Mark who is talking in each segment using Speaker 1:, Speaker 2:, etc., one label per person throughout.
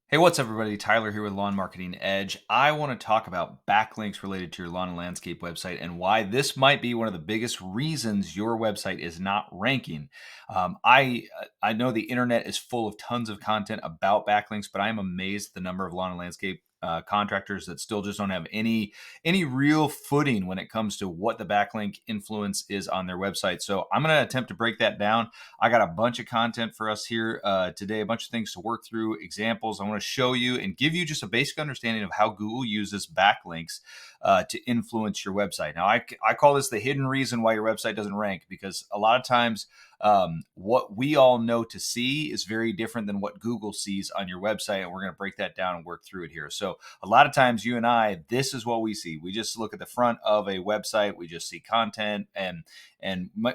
Speaker 1: Hey, what's up, everybody? Tyler here with Lawn Marketing Edge. I want to talk about backlinks related to your lawn and landscape website and why this might be one of the biggest reasons your website is not ranking. I know the internet is full of tons of content about backlinks, but I'm amazed at the number of lawn and landscape contractors that still just don't have any real footing when it comes to what the backlink influence is on their website. So I'm going to attempt to break that down. I got a bunch of content for us here today, a bunch of things to work through, examples. I want to show you and give you just a basic understanding of how Google uses backlinks to influence your website. Now, I call this the hidden reason why your website doesn't rank, because a lot of times what we all know to see is very different than what Google sees on your website. And we're going to break that down and work through it here. So a lot of times you and I, this is what we see. We just look at the front of a website. We just see content and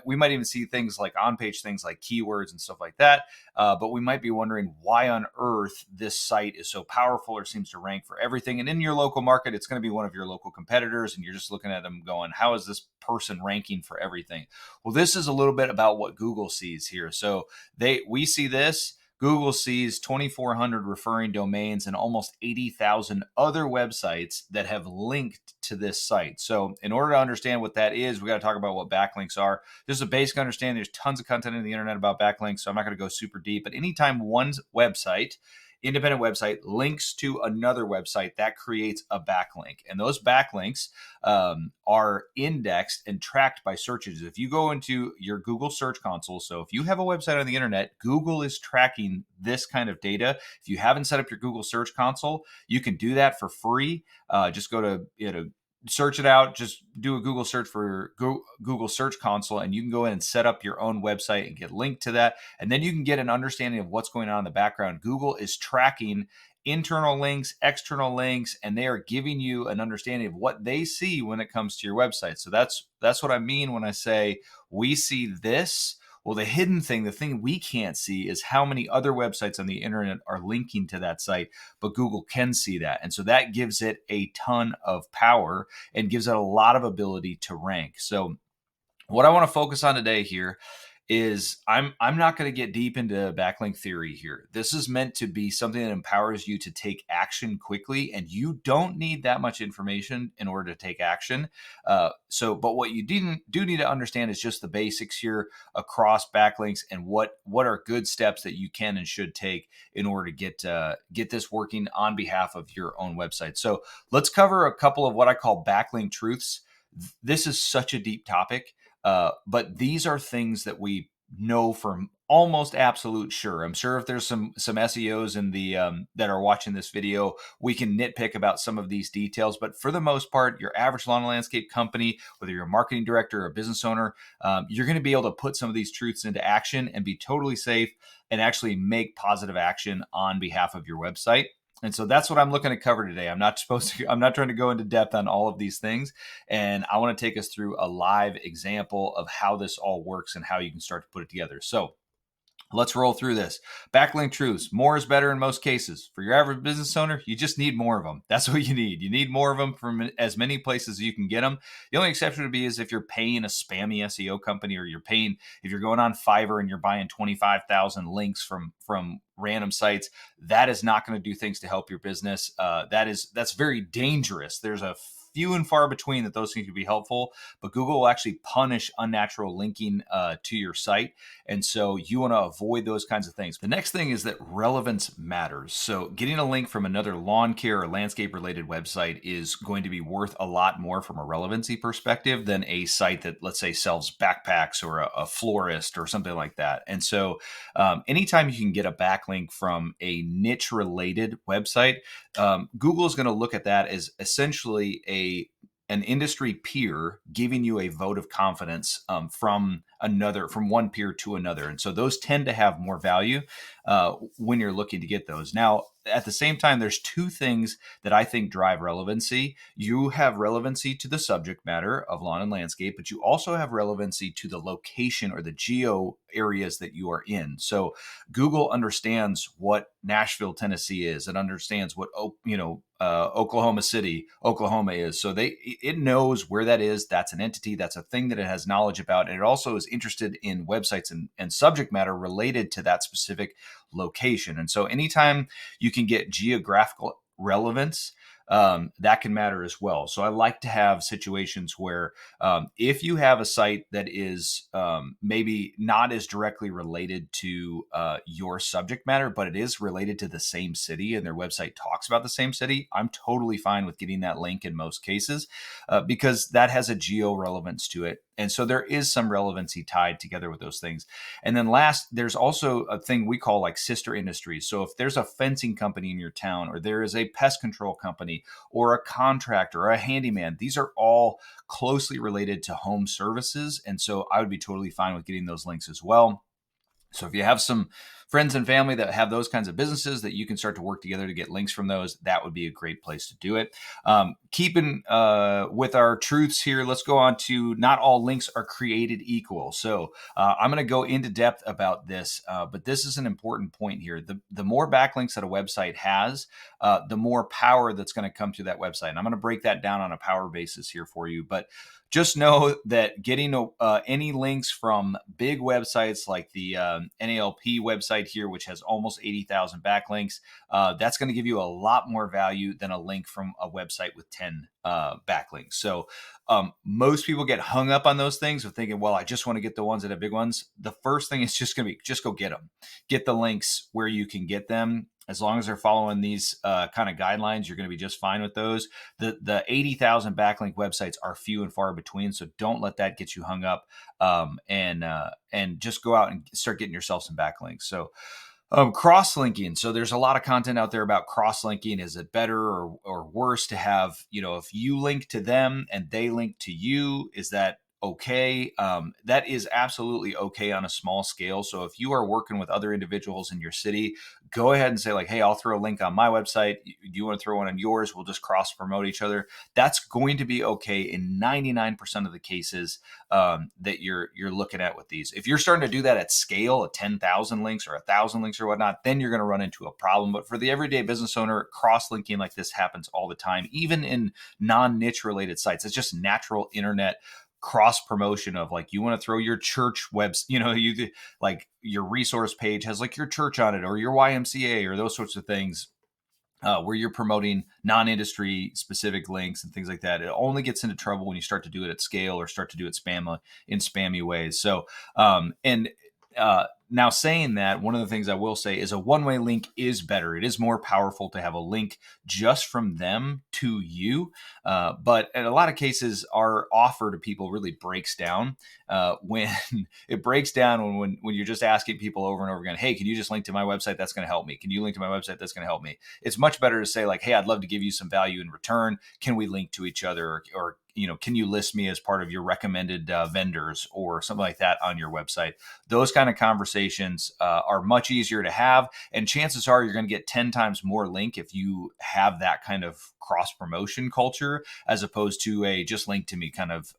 Speaker 1: we might even see things like on-page things like keywords and stuff like that. But we might be wondering why on earth this site is so powerful or seems to rank for everything. And in your local market, it's going to be one of your local competitors. And you're just looking at them going, how is this person ranking for everything? Well, this is a little bit about what Google sees here. So we see this. Google sees 2,400 referring domains and almost 80,000 other websites that have linked to this site. So in order to understand what that is, we got to talk about what backlinks are. There's a basic understanding. There's tons of content on the internet about backlinks, so I'm not going to go super deep. But anytime one independent website links to another website, that creates a backlink. And those backlinks are indexed and tracked by searches. If you go into your Google Search Console, so if you have a website on the internet, Google is tracking this kind of data. If you haven't set up your Google Search Console, you can do that for free. Just go to search it out. Just do a Google search for Google Search Console, and you can go in and set up your own website and get linked to that. And then you can get an understanding of what's going on in the background. Google is tracking internal links, external links, and they are giving you an understanding of what they see when it comes to your website. So that's what I mean when I say we see this. Well, the hidden thing, the thing we can't see, is how many other websites on the internet are linking to that site, but Google can see that. And so that gives it a ton of power and gives it a lot of ability to rank. So what I want to focus on today here is I'm not going to get deep into backlink theory here. This is meant to be something that empowers you to take action quickly, and you don't need that much information in order to take action. But what you do need to understand is just the basics here across backlinks and what are good steps that you can and should take in order to get this working on behalf of your own website. So let's cover a couple of what I call backlink truths. This is such a deep topic. But these are things that we know for almost absolute sure. I'm sure if there's some SEOs in the that are watching this video, we can nitpick about some of these details. But for the most part, your average lawn and landscape company, whether you're a marketing director or a business owner, you're going to be able to put some of these truths into action and be totally safe and actually make positive action on behalf of your website. And so that's what I'm looking to cover today. I'm not trying to go into depth on all of these things. And I want to take us through a live example of how this all works and how you can start to put it together. So let's roll through this. Backlink truths. More is better in most cases. For your average business owner, you just need more of them. That's what you need. You need more of them from as many places as you can get them. The only exception would be is if you're paying a spammy SEO company, or if you're going on Fiverr and you're buying 25,000 links from random sites. That is not going to do things to help your business. That's very dangerous. There's a few and far between that those things can be helpful, but Google will actually punish unnatural linking to your site. And so you want to avoid those kinds of things. The next thing is that relevance matters. So getting a link from another lawn care or landscape related website is going to be worth a lot more from a relevancy perspective than a site that, let's say, sells backpacks or a florist or something like that. And so anytime you can get a backlink from a niche related website, Google is going to look at that as essentially an industry peer giving you a vote of confidence from one peer to another. And so those tend to have more value when you're looking to get those. Now, at the same time, there's two things that I think drive relevancy. You have relevancy to the subject matter of lawn and landscape, but you also have relevancy to the location or the geo areas that you are in. So Google understands what Nashville, Tennessee is. It understands what Oklahoma City, Oklahoma is. So it knows where that is. That's an entity. That's a thing that it has knowledge about. And it also is interested in websites and subject matter related to that specific location. And so anytime you can get geographical relevance, that can matter as well. So I like to have situations where if you have a site that is maybe not as directly related to your subject matter, but it is related to the same city and their website talks about the same city, I'm totally fine with getting that link in most cases because that has a geo relevance to it. And so there is some relevancy tied together with those things. And then last, there's also a thing we call like sister industries. So if there's a fencing company in your town, or there is a pest control company, or a contractor, or a handyman, these are all closely related to home services. And so I would be totally fine with getting those links as well. So if you have some friends and family that have those kinds of businesses that you can start to work together to get links from those, that would be a great place to do it. Keeping with our truths here, let's go on to not all links are created equal. So I'm going to go into depth about this, but this is an important point here. The more backlinks that a website has, the more power that's going to come to that website. And I'm going to break that down on a power basis here for you. But just know that getting any links from big websites like the NALP website here, which has almost 80,000 backlinks, that's going to give you a lot more value than a link from a website with 10 backlinks. So most people get hung up on those things of thinking, well, I just want to get the ones that have big ones. The first thing is just going to be, just go get them. Get the links where you can get them. As long as they're following these kind of guidelines, you're going to be just fine with those. The 80,000 backlink websites are few and far between, so don't let that get you hung up, and just go out and start getting yourself some backlinks. So cross-linking. So there's a lot of content out there about cross-linking. Is it better or worse to have, if you link to them and they link to you, is that okay? That is absolutely okay on a small scale. So if you are working with other individuals in your city, go ahead and say like, hey, I'll throw a link on my website. Do you want to throw one on yours? We'll just cross promote each other. That's going to be okay in 99% of the cases that you're looking at with these. If you're starting to do that at scale, at 10,000 links or 1,000 links or whatnot, then you're going to run into a problem. But for the everyday business owner, cross-linking like this happens all the time, even in non-niche related sites. It's just natural internet cross promotion of like, you want to throw your church webs, you like your resource page has like your church on it or your YMCA or those sorts of things, where you're promoting non-industry specific links and things like that. It only gets into trouble when you start to do it at scale or start to do it in spammy ways. So, now saying that, one of the things I will say is a one-way link is better. It is more powerful to have a link just from them to you. But in a lot of cases, our offer to people really breaks down when it breaks down when you're just asking people over and over again, hey, can you just link to my website? That's going to help me. Can you link to my website? That's going to help me. It's much better to say like, hey, I'd love to give you some value in return. Can we link to each other? Or can you list me as part of your recommended vendors or something like that on your website? Those kind of conversations are much easier to have. And chances are you're going to get 10 times more link if you have that kind of cross promotion culture, as opposed to a just link to me kind of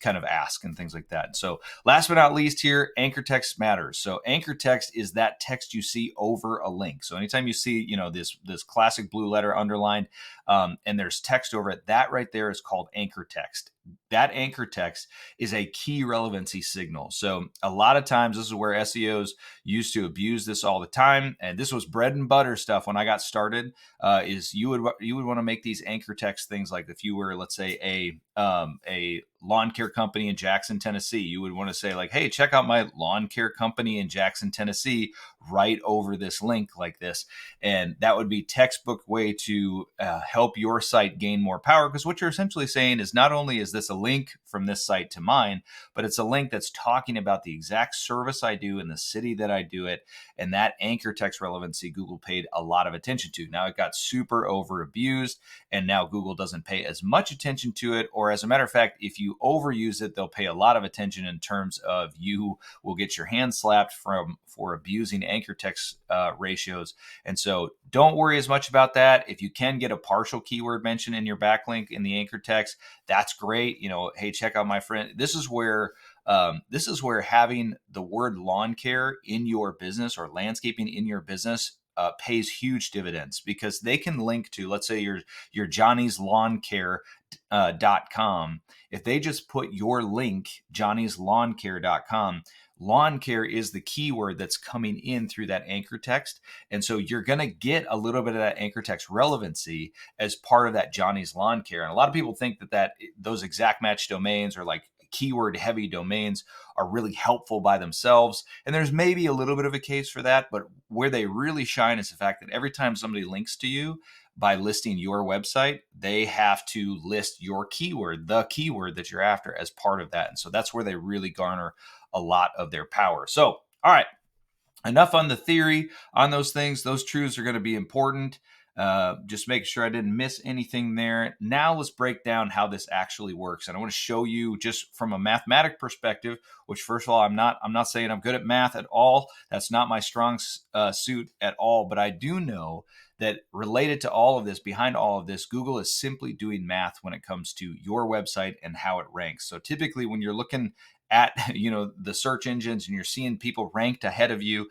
Speaker 1: ask and things like that. So last but not least here, anchor text matters. So anchor text is that text you see over a link. So anytime you see, this classic blue letter underlined, and there's text over it, that right there is called anchor text. That anchor text is a key relevancy signal. So a lot of times, this is where SEOs used to abuse this all the time. And this was bread and butter stuff when I got started, is you would want to make these anchor text things like if you were, let's say, a lawn care company in Jackson, Tennessee, you would want to say like, hey, check out my lawn care company in Jackson, Tennessee, right over this link like this. And that would be textbook way to help your site gain more power. Because what you're essentially saying is not only is this a link from this site to mine, but it's a link that's talking about the exact service I do in the city that I do it. And that anchor text relevancy, Google paid a lot of attention to. Now it got super over abused, and now Google doesn't pay as much attention to it. Or as a matter of fact, if you overuse it, they'll pay a lot of attention in terms of you will get your hand slapped for abusing anchor text ratios. And so don't worry as much about that. If you can get a partial keyword mention in your backlink in the anchor text, that's great. Hey, check out my friend. This is where having the word lawn care in your business or landscaping in your business pays huge dividends because they can link to, let's say, your Johnny's Lawncare.com. If they just put your link, Johnny's Lawncare.com, lawn care is the keyword that's coming in through that anchor text. And so you're going to get a little bit of that anchor text relevancy as part of that Johnny's Lawn Care. And a lot of people think that those exact match domains or like keyword heavy domains are really helpful by themselves. And there's maybe a little bit of a case for that, but where they really shine is the fact that every time somebody links to you by listing your website, they have to list your keyword, the keyword that you're after, as part of that. And so that's where they really garner a lot of their power. So, all right, enough on the theory on those things. Those truths are going to be important. Just make sure I didn't miss anything there. Now let's break down how this actually works. And I want to show you just from a mathematic perspective, which first of all, I'm not saying I'm good at math at all. That's not my strong suit at all. But I do know that related to all of this, behind all of this, Google is simply doing math when it comes to your website and how it ranks. So typically when you're looking at the search engines and you're seeing people ranked ahead of you,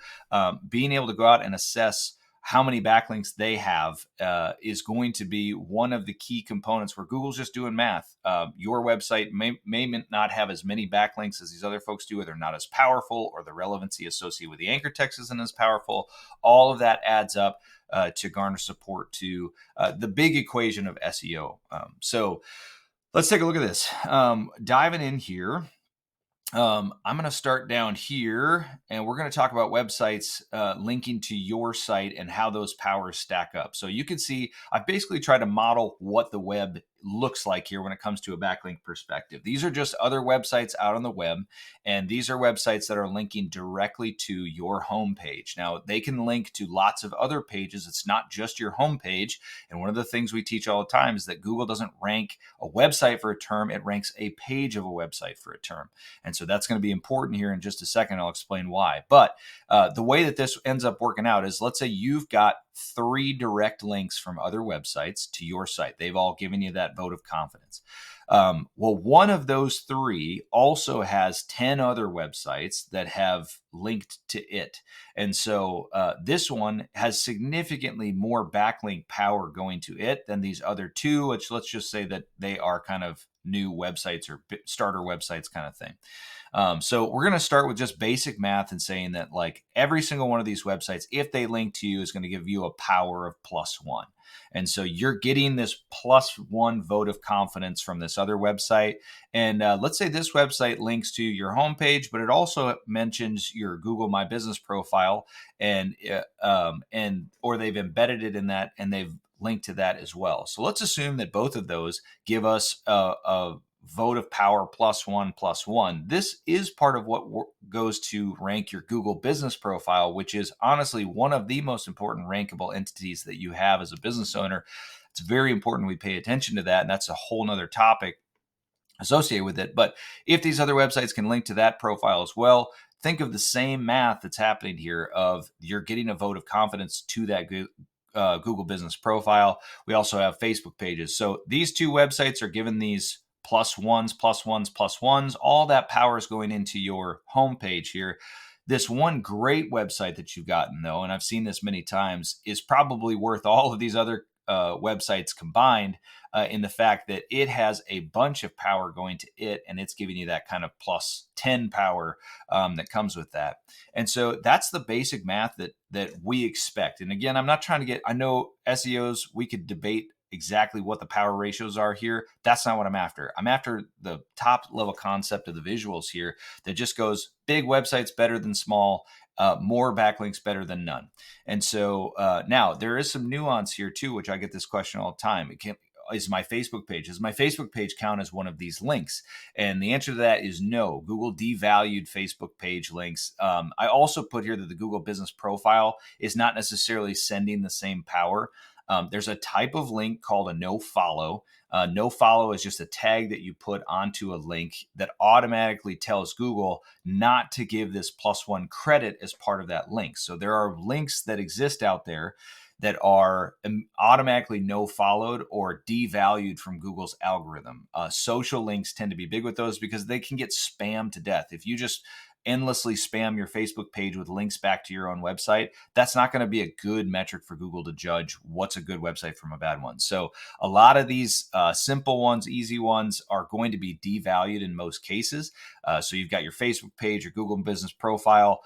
Speaker 1: being able to go out and assess how many backlinks they have is going to be one of the key components where Google's just doing math. Your website may not have as many backlinks as these other folks do, or they're not as powerful, or the relevancy associated with the anchor text isn't as powerful. All of that adds up to garner support to the big equation of SEO. So let's take a look at this. Diving in here. I'm going to start down here, and we're going to talk about websites linking to your site and how those powers stack up. So you can see I've basically tried to model what the web looks like here when it comes to a backlink perspective. These are just other websites out on the web, and these are websites that are linking directly to your homepage. Now, they can link to lots of other pages. It's not just your homepage. And one of the things we teach all the time is that Google doesn't rank a website for a term. It ranks a page of a website for a term. And so that's going to be important here in just a second. I'll explain why. But the way that this ends up working out is, let's say you've got 3 direct links from other websites to your site. They've all given you that vote of confidence. Well, one of those 3 also has 10 other websites that have linked to it. And so this one has significantly more backlink power going to it than these other 2, which let's just say that they are kind of new websites or starter websites kind of thing. So we're going to start with just basic math and saying that like every single one of these websites, if they link to you, is going to give you a power of +1. And so you're getting this +1 vote of confidence from this other website. And let's say this website links to your homepage, but it also mentions your Google My Business profile, and or they've embedded it in that, and they've linked to that as well. So let's assume that both of those give us a vote of power +1. This is part of what goes to rank your Google business profile, which is honestly one of the most important rankable entities that you have as a business owner. It's very important we pay attention to that. And that's a whole nother topic associated with it. But if these other websites can link to that profile as well, think of the same math that's happening here of you're getting a vote of confidence to that Google business profile. We also have Facebook pages. So these 2 websites are given these +1s. All that power is going into your homepage here. This one great website that you've gotten, though, and I've seen this many times, is probably worth all of these other websites combined in the fact that it has a bunch of power going to it, and it's giving you that kind of +10 power that comes with that. And so that's the basic math that we expect. And again, I'm not trying to get, I know SEOs, we could debate exactly what the power ratios are here. That's not what I'm after. I'm after the top level concept of the visuals here that just goes big websites better than small, more backlinks better than none. And so now there is some nuance here too, which I get this question all the time. Does my Facebook page count as one of these links? And the answer to that is no. Google devalued Facebook page links. I also put here that the Google business profile is not necessarily sending the same power. There's a type of link called a no follow. No follow is just a tag that you put onto a link that automatically tells Google not to give this +1 credit as part of that link. So there are links that exist out there that are automatically no followed or devalued from Google's algorithm. Social links tend to be big with those because they can get spammed to death. If you just endlessly spam your Facebook page with links back to your own website, that's not going to be a good metric for Google to judge what's a good website from a bad one. So a lot of these simple ones, easy ones are going to be devalued in most cases. So you've got your Facebook page, your Google business profile.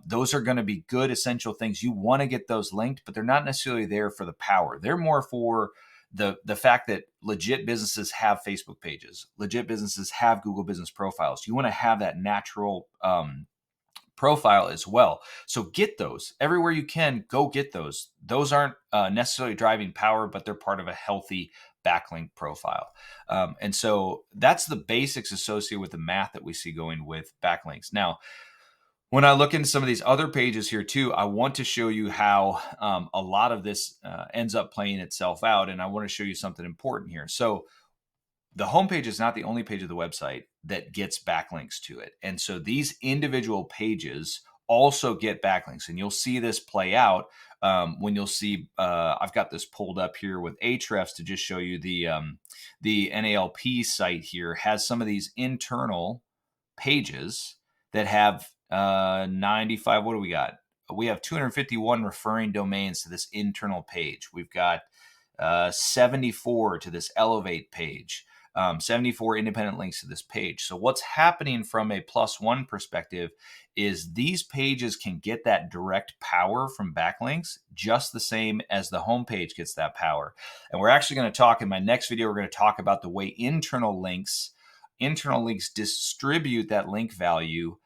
Speaker 1: Those are going to be good, essential things. You want to get those linked, but they're not necessarily there for the power. They're more for the fact that legit businesses have Facebook pages, legit businesses have Google business profiles. You want to have that natural profile as well. So get those everywhere you can. Go get those. Those aren't necessarily driving power, but they're part of a healthy backlink profile. And so that's the basics associated with the math that we see going with backlinks. Now, when I look into some of these other pages here too, I want to show you how a lot of this ends up playing itself out. And I want to show you something important here. So the homepage is not the only page of the website that gets backlinks to it. And so these individual pages also get backlinks. And you'll see this play out when you'll see, I've got this pulled up here with Ahrefs to just show you the NALP site here has some of these internal pages that have 95, what do we got? We have 251 referring domains to this internal page. We've got 74 to this Elevate page, 74 independent links to this page. So what's happening from a +1 perspective is these pages can get that direct power from backlinks just the same as the homepage gets that power. And we're actually going to talk in my next video, we're going to talk about the way internal links distribute that link value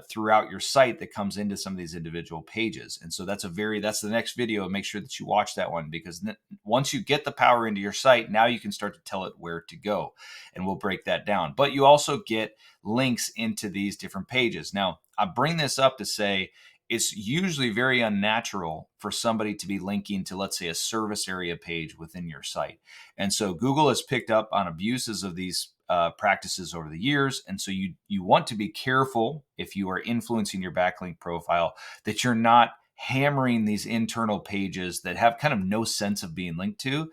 Speaker 1: throughout your site that comes into some of these individual pages. And so that's the next video. Make sure that you watch that one, because once you get the power into your site, now you can start to tell it where to go, and we'll break that down. But you also get links into these different pages. Now, I bring this up to say it's usually very unnatural for somebody to be linking to, let's say, a service area page within your site. And so Google has picked up on abuses of these practices over the years. And so you want to be careful if you are influencing your backlink profile that you're not hammering these internal pages that have kind of no sense of being linked to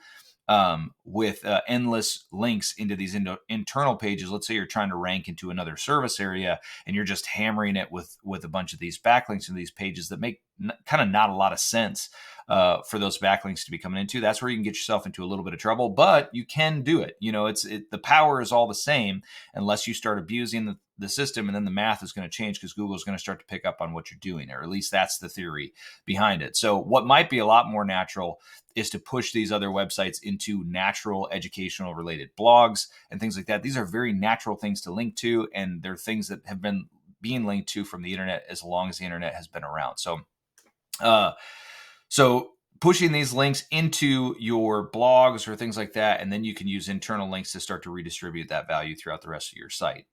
Speaker 1: with endless links into these internal pages. Let's say you're trying to rank into another service area and you're just hammering it with a bunch of these backlinks in these pages that make kind of not a lot of sense for those backlinks to be coming into. That's where you can get yourself into a little bit of trouble, but you can do it. You know, the power is all the same unless you start abusing the system, and then the math is going to change because Google is going to start to pick up on what you're doing, or at least that's the theory behind it. So what might be a lot more natural is to push these other websites into natural educational related blogs and things like that. These are very natural things to link to, and they're things that have been being linked to from the internet as long as the internet has been around. So pushing these links into your blogs or things like that, and then you can use internal links to start to redistribute that value throughout the rest of your site.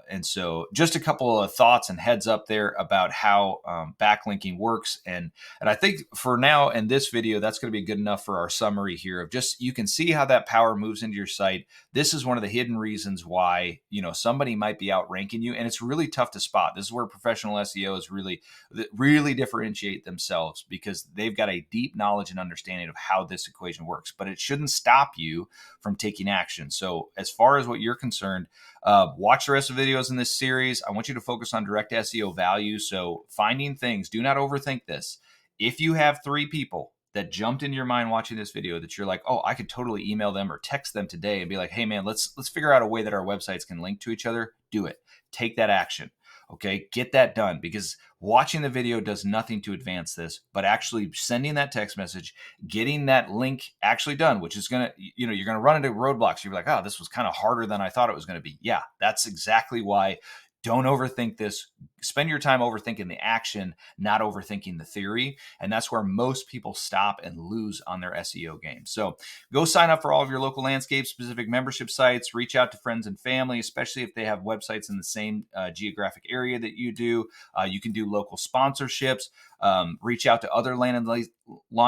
Speaker 1: And so just a couple of thoughts and heads up there about how backlinking works. And I think for now in this video, that's going to be good enough for our summary here of just, you can see how that power moves into your site. This is one of the hidden reasons why, somebody might be outranking you, and it's really tough to spot. This is where professional SEOs really differentiate themselves, because they've got a deep knowledge and understanding of how this equation works, but it shouldn't stop you from taking action. So as far as what you're concerned, watch the rest of the videos in this series. I want you to focus on direct SEO value. So finding things, do not overthink this. If you have 3 people that jumped in your mind watching this video that you're like, oh, I could totally email them or text them today and be like, hey man, let's figure out a way that our websites can link to each other. Do it. Take that action. Okay, get that done, because watching the video does nothing to advance this, but actually sending that text message, getting that link actually done, which is going to, you're going to run into roadblocks. You're like, oh, this was kind of harder than I thought it was going to be. Yeah, that's exactly why. Don't overthink this. Spend your time overthinking the action, not overthinking the theory. And that's where most people stop and lose on their SEO game. So go sign up for all of your local landscape specific membership sites. Reach out to friends and family, especially if they have websites in the same geographic area that you do. You can do local sponsorships. Reach out to other lawn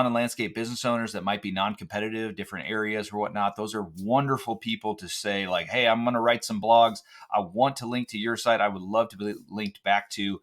Speaker 1: and landscape business owners that might be non-competitive, different areas or whatnot. Those are wonderful people to say like, hey, I'm going to write some blogs. I want to link to your site. I would love to be linked back to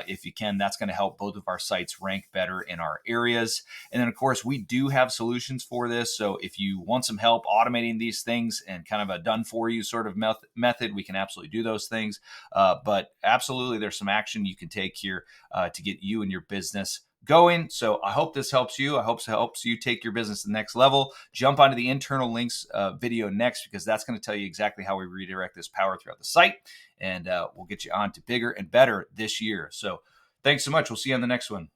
Speaker 1: if you can. That's going to help both of our sites rank better in our areas. And then, of course, we do have solutions for this. So if you want some help automating these things and kind of a done for you sort of method, we can absolutely do those things. But absolutely, there's some action you can take here to get you and your business going. So I hope this helps you. I hope it helps you take your business to the next level. Jump onto the internal links video next, because that's going to tell you exactly how we redirect this power throughout the site. And we'll get you on to bigger and better this year. So thanks so much. We'll see you on the next one.